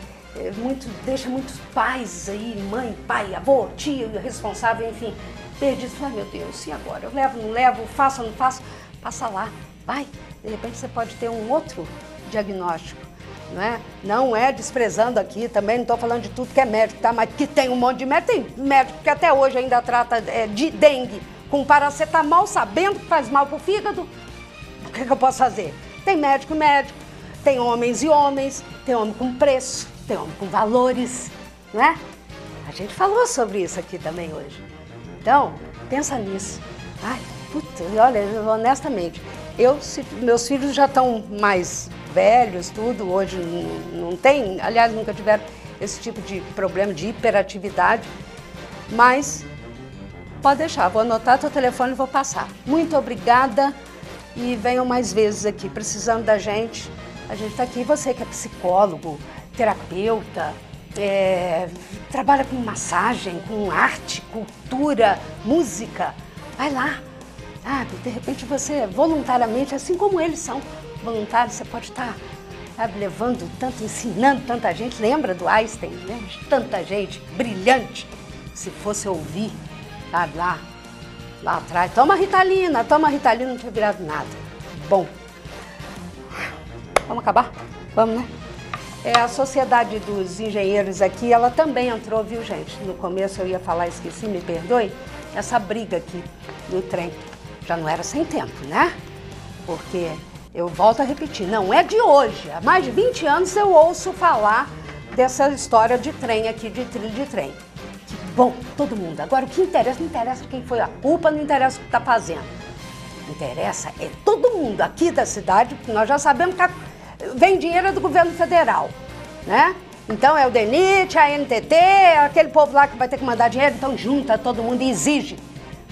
deixa muitos pais aí, mãe, pai, avô, tio, responsável, enfim, perdidos. Ai, meu Deus, e agora? Eu levo, não levo, faço ou não faço? Passa lá, vai. De repente você pode ter um outro diagnóstico, não é? Não é desprezando aqui, também não estou falando de tudo que é médico, tá? Mas que tem um monte de médico. Tem médico que até hoje ainda trata de dengue com paracetamol, sabendo que faz mal para o fígado. O que eu posso fazer? Tem médico e médico, tem homens e homens, tem homem com preço, tem homem com valores, não é? A gente falou sobre isso aqui também hoje. Então, pensa nisso. Ai, puta, olha, honestamente, meus filhos já estão mais velhos, tudo, hoje não tem, aliás, nunca tiveram esse tipo de problema de hiperatividade, mas pode deixar, vou anotar teu telefone e vou passar. Muito obrigada e venham mais vezes aqui, precisando da gente. A gente está aqui, você que é psicólogo, terapeuta, trabalha com massagem, com arte, cultura, música, vai lá, sabe? De repente você voluntariamente, assim como eles são voluntários, você pode estar levando tanto, ensinando tanta gente. Lembra do Einstein, né? Tanta gente brilhante, se fosse ouvir, sabe, lá atrás, toma Ritalina, não tinha virado nada. Bom, vamos acabar? Vamos, né? A Sociedade dos Engenheiros aqui, ela também entrou, viu, gente? No começo eu ia falar, esqueci, me perdoe, essa briga aqui do trem. Já não era sem tempo, né? Porque, eu volto a repetir, não é de hoje. Há mais de 20 anos eu ouço falar dessa história de trem aqui, de trilho de trem. Que bom, todo mundo. Agora, o que interessa, não interessa quem foi a culpa, não interessa o que está fazendo. Interessa é todo mundo aqui da cidade, porque nós já sabemos que vem dinheiro do governo federal, né? Então é o DENIT, a NTT, aquele povo lá que vai ter que mandar dinheiro, então junta todo mundo e exige.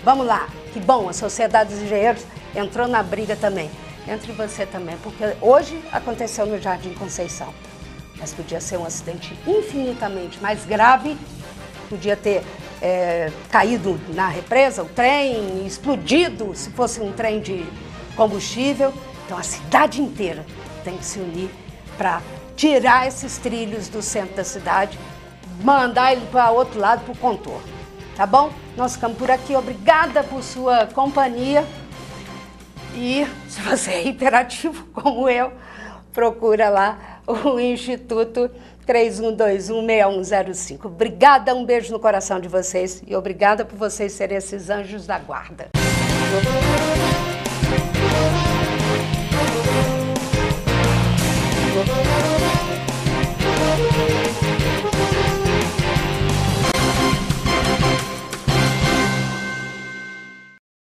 Vamos lá, que bom, a Sociedade dos Engenheiros entrou na briga também, entre você também, porque hoje aconteceu no Jardim Conceição, mas podia ser um acidente infinitamente mais grave, podia ter caído na represa, o trem, explodido, se fosse um trem de combustível. Então a cidade inteira tem que se unir para tirar esses trilhos do centro da cidade, mandar ele para o outro lado, para o contorno. Tá bom? Nós ficamos por aqui. Obrigada por sua companhia. E se você é hiperativo como eu, procura lá o Instituto 3121-6105. Obrigada, um beijo no coração de vocês e obrigada por vocês serem esses anjos da guarda. Thank you.